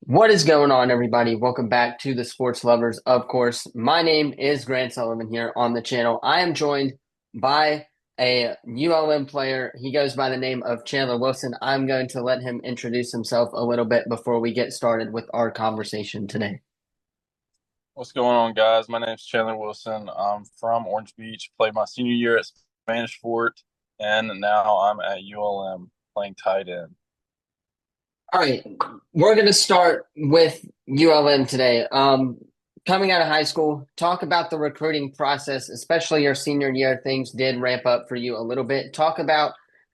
What is going on, everybody? Welcome back to the Sports Lovers, of course. My name is Grant Sullivan here on the channel. I am joined by a ULM player. He goes by the name of Chandler Wilson. I'm going to let him introduce himself a little bit before we get started with our conversation today. What's going on, guys? My name's Chandler Wilson. I'm from Orange Beach, played my senior year at Spanish Fort, and now I'm at ULM playing tight end. All right, we're going to start with ULM today. Coming out of high school, talk about the recruiting process, especially your senior year. Things did ramp up for you a little bit. Talk about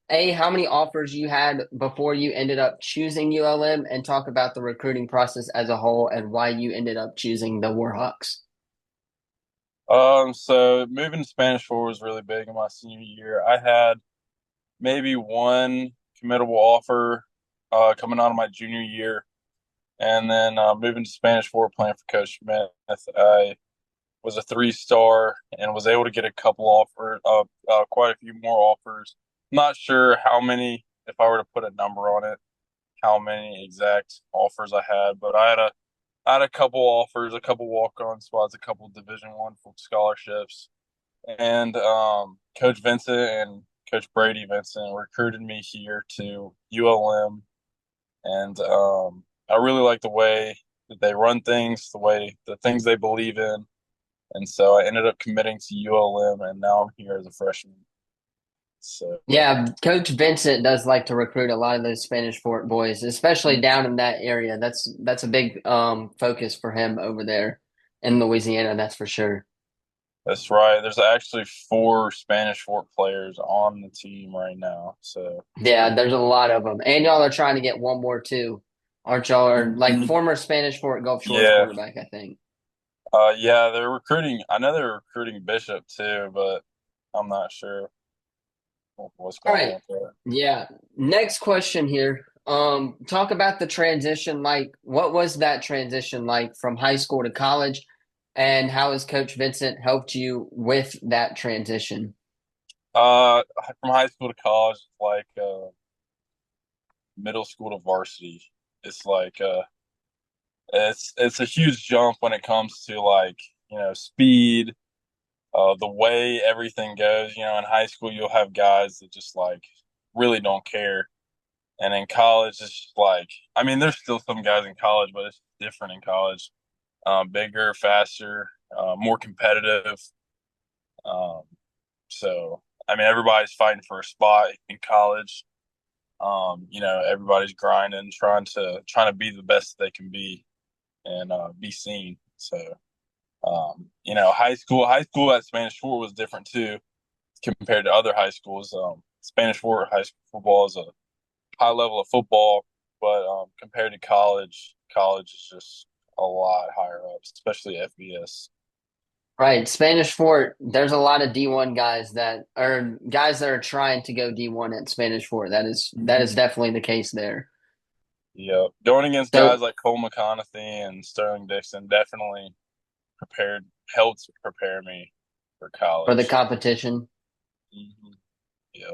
how many offers you had before you ended up choosing ULM, and talk about the recruiting process as a whole and why you ended up choosing the Warhawks. So moving to Spanish Fort was really big in my senior year. I had maybe one committable offer coming out of my junior year, and then moving to Spanish Fort playing for Coach Smith. I was a three-star and was able to get a couple offers, quite a few more offers. Not sure how many, if I were to put a number on it, how many exact offers I had, but I had a couple offers, a couple walk-on spots, a couple Division I full scholarships, and Coach Vincent and Coach Brady Vincent recruited me here to ULM, and I really like the way that they run things, the things they believe in, and so I ended up committing to ULM, and now I'm here as a freshman. So Yeah, Coach Vincent does like to recruit a lot of those Spanish Fort boys, especially down in that area. That's a big focus for him over there in Louisiana, that's for sure. that's right. There's actually four Spanish Fort players on the team right now. So it's Yeah, pretty. there's a lot of them. And y'all are trying to get one more too. Aren't y'all? Or like former Spanish Fort Gulf Shores Yeah. quarterback, I think. Yeah, they're recruiting. I know they're recruiting Bishop too, but I'm not sure what's All going on right. with that. Yeah. Next question here. Talk about the transition. Like, what was that transition like from high school to college? And how has Coach Vincent helped you with that transition? Uh, from high school to college, like middle school to varsity, it's like it's a huge jump when it comes to like speed, the way everything goes. In high school you'll have guys that just like really don't care, and in college it's just like I mean there's still some guys in college, but it's different in college. Bigger, faster, more competitive. Um, so I mean everybody's fighting for a spot in college. Everybody's grinding, trying to be the best they can be and be seen. So high school at Spanish Fort was different too compared to other high schools. Spanish Fort high school football is a high level of football, but compared to college is just a lot higher up, especially FBS. Right. Spanish Fort, there's a lot of D1 guys that are trying to go D1 at Spanish Fort. That is definitely the case there. Yeah, going against guys So like Cole McConaughey and Sterling Dixon definitely prepared helped prepare me for for the college. competition. Yeah.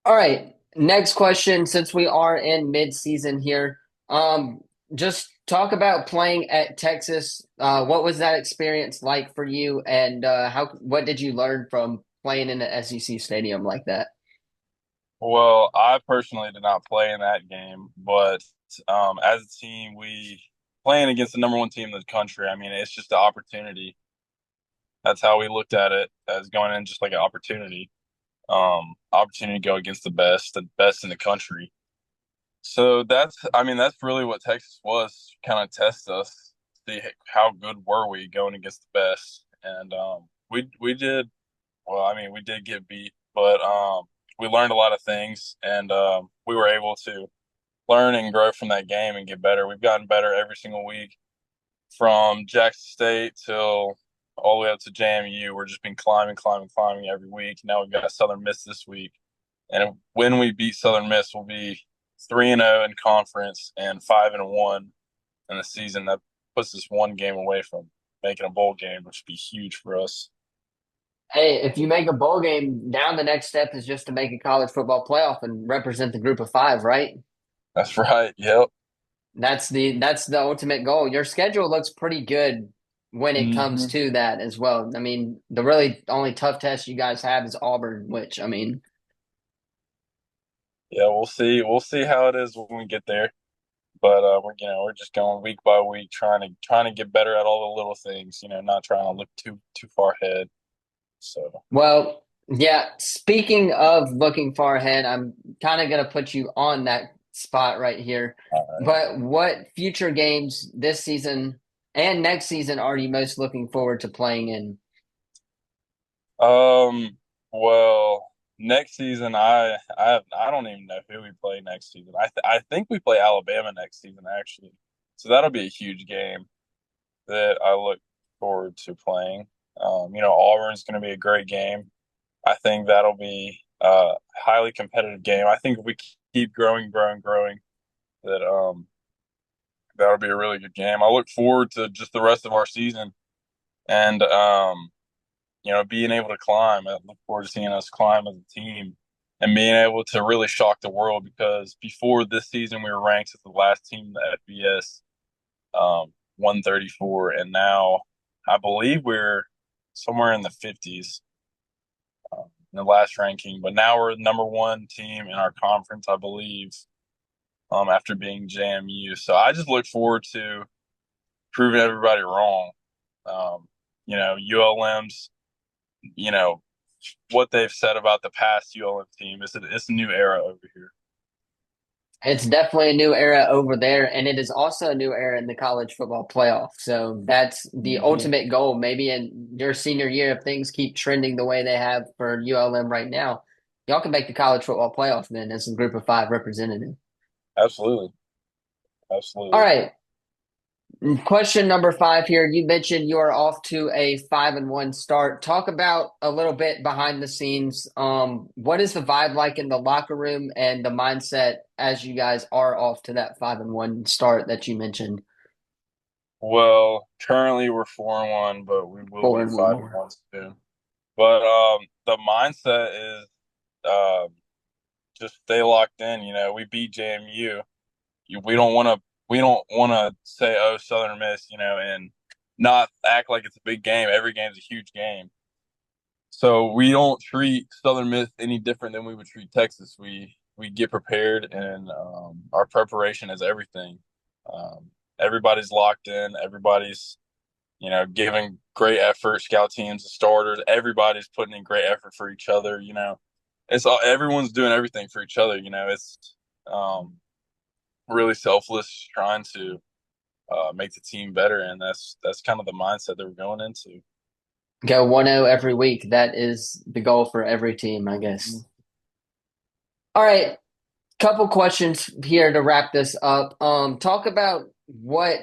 All right. Next question, since we are in mid-season here, just talk about playing at Texas. What was that experience like for you, and what did you learn from playing in the SEC stadium like that? Well, I personally did not play in that game, but as a team, we playing against the number one team in the country. I mean, it's just an opportunity. That's how we looked at it as going in, just like an opportunity. Opportunity to go against the best in the country. So I mean, that's really what Texas was, kind of test us, see how good were we going against the best, and we did well. I mean, we did get beat, but we learned a lot of things, and we were able to learn and grow from that game and get better. We've gotten better every single week from Jackson State till all the way up to JMU. We're just been climbing, climbing, climbing every week. Now we've got Southern Miss this week, and when we beat Southern Miss, we'll be 3-0 in conference and 5-1 in the season. That puts us one game away from making a bowl game, which would be huge for us. Hey, if you make a bowl game, now the next step is just to make a college football playoff and represent the group of five, right? That's right. Yep. That's the ultimate goal. Your schedule looks pretty good when it comes Hmm. to that as well. I mean, the really only tough test you guys have is Auburn, which I mean, Yeah, we'll see. We'll see how it is when we get there. But we're just going week by week, trying to get better at all the little things. Not trying to look too far ahead. So, well, yeah, speaking of looking far ahead, I'm kind of going to put you on that spot right here. all But what future games this season and next season are you most looking forward to playing in? right. Well, next season, I don't even know who we play next season. I think we play Alabama next season actually. So that'll be a huge game that I look forward to playing. Auburn's going to be a great game. I think that'll be a highly competitive game. I think if we keep growing, that that'll be a really good game. I look forward to just the rest of our season and being able to climb. I look forward to seeing us climb as a team and being able to really shock the world because before this season we were ranked as the last team in the FBS 134, and now I believe we're somewhere in the 50s in the last ranking. But now we're the number one team in our conference, I believe, after being JMU. So I just look forward to proving everybody wrong. ULM's, you know, what they've said about the past ULM team. It's a new era over here. It's definitely a new era over there, and it is also a new era in the college football playoff. So that's the Hmm. ultimate goal. Maybe in your senior year, if things keep trending the way they have for ULM right now, y'all can make the college football playoff then as a group of five representative. Absolutely, All absolutely. right. Question number five here. You mentioned you are off to a 5-1 start. Talk about a little bit behind the scenes. What is the vibe like in the locker room and the mindset as you guys are off to that 5-1 start that you mentioned? Well, currently we're 4-1, but we will Four be and one five and more. one soon. But the mindset is um, just stay locked in. We beat JMU. We don't want to say, oh, Southern Miss, and not act like it's a big game. Every game's a huge game. So we don't treat Southern Miss any different than we would treat Texas. We get prepared, and our preparation is everything. Everybody's locked in. Everybody's giving great effort. Scout teams, the starters, everybody's putting in great effort for each other. It's all everyone's doing everything for each other. It's um, really selfless, trying to make the team better, and that's kind of the mindset that we're going into. Go 1-0 every week. That is the goal for every team, I guess. All right. Couple questions here to wrap this up. Talk about what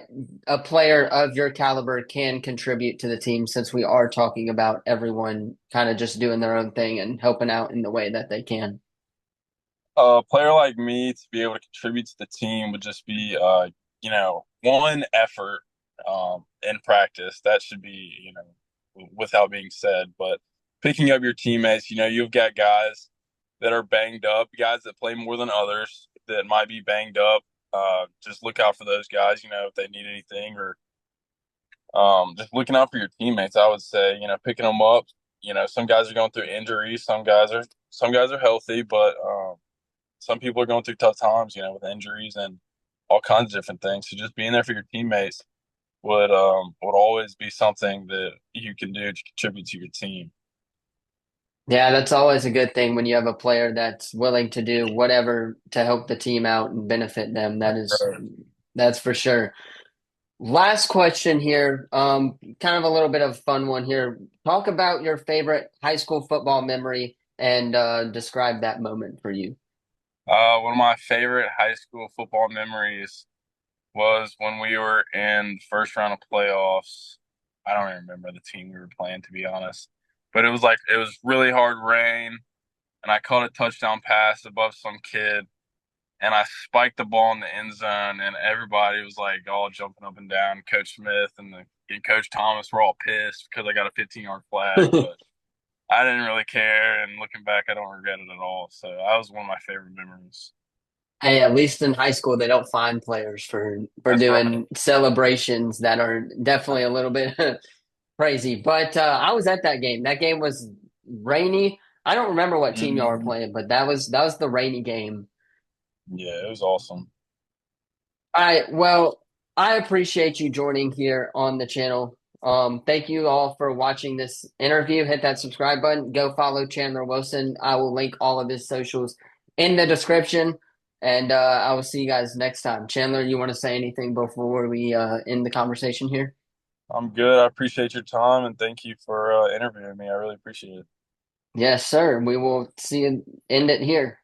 a player of your caliber can contribute to the team since we are talking about everyone kind of just doing their own thing and helping out in the way that they can. A player like me to be able to contribute to the team would just be, one effort in practice. That should be, without being said. But picking up your teammates, you've got guys that are banged up, guys that play more than others that might be banged up. Just look out for those guys, if they need anything, or just looking out for your teammates. I would say, picking them up. Some guys are going through injuries, some guys are healthy, but some people are going through tough times, with injuries and all kinds of different things. So just being there for your teammates would always be something that you can do to contribute to your team. Yeah, that's always a good thing when you have a player that's willing to do whatever to help the team out and benefit them. Right. That's for sure. Last question here. Kind of a little bit of a fun one here. Talk about your favorite high school football memory and describe that moment for you. One of my favorite high school football memories was when we were in the first round of playoffs. I don't even remember the team we were playing, to be honest, but it was really hard rain, and I caught a touchdown pass above some kid, and I spiked the ball in the end zone, and everybody was like all jumping up and down. Coach Smith and Coach Thomas were all pissed because I got a 15-yard flag, but I didn't really care. And looking back, I don't regret it at all. So that was one of my favorite memories. Hey, at least in high school, they don't find players for That's right. doing celebrations that are definitely a little bit crazy. But I was at that game. That game was rainy. I don't remember what team y'all were Mhm. playing, but that was the rainy game. Yeah, it was awesome. All right. Well, I appreciate you joining here on the channel. Thank you all for watching this interview. Hit that subscribe button. Go follow Chandler Wilson. I will link all of his socials in the description. And I will see you guys next time. Chandler, you want to say anything before we end the conversation here? I'm good. I appreciate your time and thank you for interviewing me. I really appreciate it. Yes, sir. We will see you end it here.